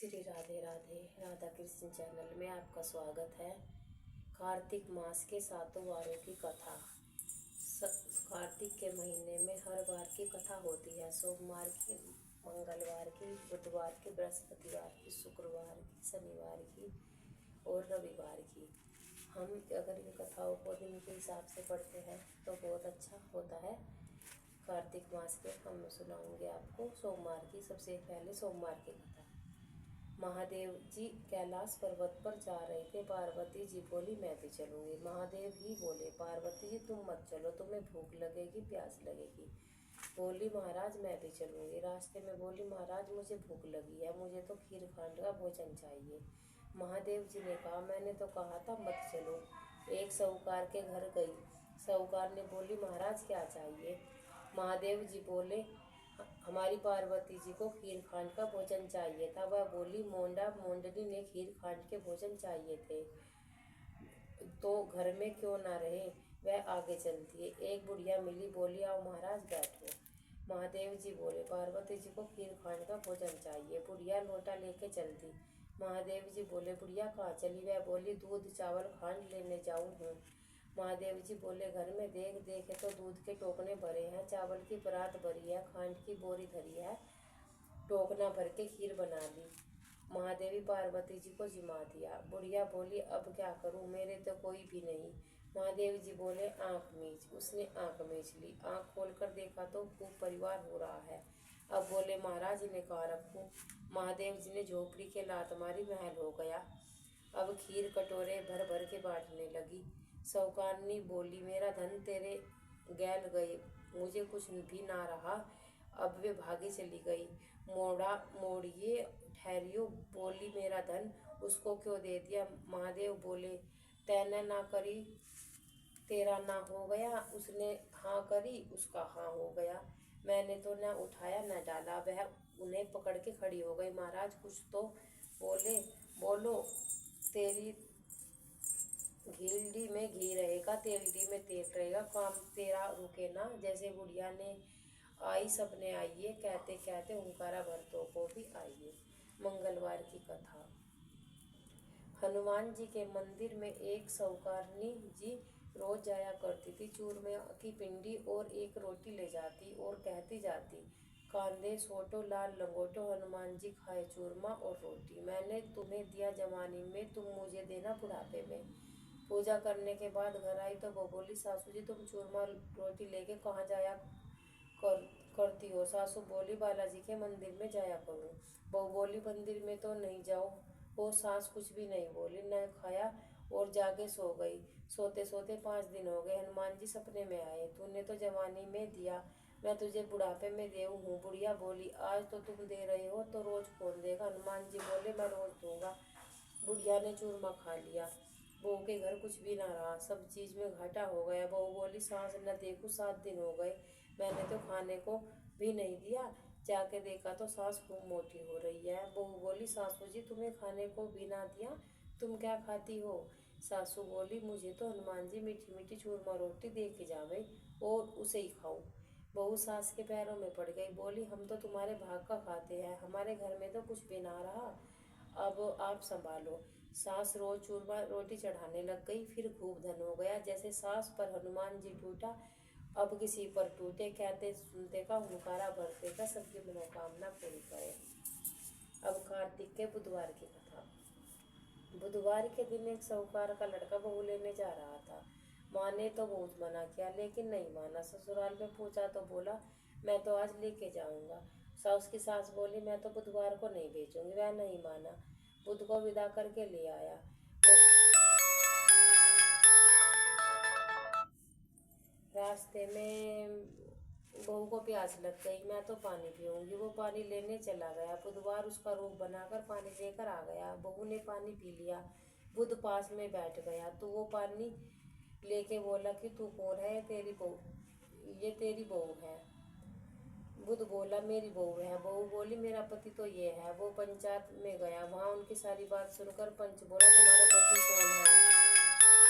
Shri Radhe Radhe. Radha Krishna channel में आपका स्वागत है। कार्तिक मास के सातों वारों की कथा। कार्तिक के महीने में हर वार की कथा होती है। सोमवार की, मंगलवार की, बुधवार की, बृहस्पतिवार की, शुक्रवार की, शनिवार की और रविवार की। हम अगर इन कथाओं को दिन के हिसाब से पढ़ते हैं तो बहुत अच्छा होता है। कार्तिक मास के हम सुनाऊंगे आपको सोमवार की। सबसे पहले सोमवार की कथा। महादेव जी कैलाश पर्वत पर जा रहे थे। पार्वती जी बोली मैं भी चलूंगी। महादेव ही बोले पार्वती जी तुम मत चलो, तुम्हें भूख लगेगी, प्यास लगेगी। बोली महाराज मैं भी चलूंगी। रास्ते में बोली महाराज मुझे भूख लगी है, मुझे तो खीर खांड का भोजन चाहिए। महादेव जी ने कहा मैंने तो कहा था मत चलो। एक साहूकार के घर गई। साहूकार ने बोली महाराज क्या चाहिए। महादेव जी बोले हमारी पार्वती जी को खीर खांड का भोजन चाहिए था। वह बोली मोंडा मोंडनी ने खीर खांड के भोजन चाहिए थे तो घर में क्यों ना रहे। वह आगे चलती है। एक बुढ़िया मिली, बोली आओ महाराज बैठो। महादेव जी बोले पार्वती जी को खीर खांड का भोजन चाहिए। बुढ़िया लोटा लेके चलती। महादेव जी बोले बुढ़िया कहाँ चली। वह बोली दूध चावल खांड लेने जाऊँ हूँ। महादेव जी बोले घर में देख देखे तो दूध के टोकने भरे हैं, चावल की परात भरी है, खांड की बोरी धरी है, टोकना भर के खीर बना दी। महादेवी पार्वती जी को जिमा दिया। बुढ़िया बोली अब क्या करूं, मेरे तो कोई भी नहीं। महादेव जी बोले आंख मीच। उसने आंख मीच ली। आंख खोलकर देखा तो खूब परिवार हो रहा है। अब बोले महाराज इन्हें कहाँ रखूं। महादेव जी ने झोपड़ी के लात मारी, महल हो गया। अब खीर कटोरे भर भर के बांटने लगी। साहूकारनी बोली मेरा धन तेरे गैल गई, मुझे कुछ भी ना रहा। अब वे भागी चली गई। मोड़ा मोड़िए ठहरियो। बोली मेरा धन उसको क्यों दे दिया। महादेव बोले तैने ना करी तेरा ना हो गया, उसने हाँ करी उसका हाँ हो गया। मैंने तो न उठाया न डाला। वह उन्हें पकड़ के खड़ी हो गई। महाराज कुछ तो बोलो तेरी घीलडी में घी रहेगा, तेलडी में तेल रहेगा, काम तेरा रुके ना। जैसे बुढ़िया ने आई सपने आइए, कहते कहते हुंकारा भरतों को भी आइए। मंगलवार की कथा। हनुमान जी के मंदिर में एक साहूकारनी जी रोज जाया करती थी। चूरमे की पिंडी और एक रोटी ले जाती और कहती जाती कांदे सोटो लाल लंगोटो, हनुमान जी खाए चूरमा और रोटी। मैंने तुम्हें दिया जवानी में, तुम मुझे देना बुढ़ापे में। पूजा करने के बाद घर आई तो वो बोली सासू जी तुम चूरमा रोटी लेके कहाँ जाया करती हो। सासू बोली बालाजी के मंदिर में जाया करूँ। बहू बोली मंदिर में तो नहीं जाओ। वो सास कुछ भी नहीं बोली, न खाया और जाके सो गई। सोते सोते 5 दिन हो गए। हनुमान जी सपने में आए, तूने तो जवानी में दिया, मैं तुझे बुढ़ापे में देऊ हूँ। बुढ़िया बोली आज तो तुम दे रहे हो तो रोज कौन देगा। हनुमान जी बोले मैं रोज दूंगा। बुढ़िया ने चूरमा खा लिया। बहू के घर कुछ भी ना रहा, सब चीज में घाटा हो गया। बहू बोली सांस न देखूं 7 दिन हो गए, मैंने तो खाने को भी नहीं दिया। जाके देखा तो सास खूब मोटी हो रही है। बहू बोली सासू जी तुम्हें खाने को भी ना दिया, तुम क्या खाती हो। सासू बोली मुझे तो हनुमान जी मीठी मीठी चूरमा रोटी दे के जावे और उसे ही खाऊं। बहू सास के पैरों में पड़ गई। बोली हम तो तुम्हारे भाग का खाते हैं, हमारे घर में तो कुछ भी ना रहा, अब आप संभालो। सास रोज चूरमा रोटी चढ़ाने लग गई। फिर खूब धन हो गया। जैसे सास पर हनुमान जी टूटा, अब किसी पर टूटे। कहते सुनते का हुंकारा भरते का, सबकी मनोकामना पूरी करे। अब कार्तिक के बुधवार की कथा। बुधवार के दिन एक साहूकार का लड़का बहू लेने जा रहा था। माँ ने तो बहुत मना किया लेकिन नहीं माना। ससुराल में पूछा तो बोला मैं तो आज लेके जाऊंगा। सास की सास बोली मैं तो बुधवार को नहीं भेजूंगी। वह नहीं माना। बुध को विदा करके ले आया। रास्ते में बहू को प्यास लग गई, मैं तो पानी पीऊंगी। वो पानी लेने चला गया। बुधवार उसका रूप बनाकर पानी लेकर आ गया। बहू ने पानी पी लिया। बुध पास में बैठ गया तो वो पानी लेके बोला कि तू कौन है। तेरी बहू, ये तेरी बहू है। बुध बोला मेरी बहू है। बहू बोली मेरा पति तो ये है। वो पंचायत में गया, वहां उनकी सारी बात सुनकर पंच बोला तुम्हारा पति कौन है।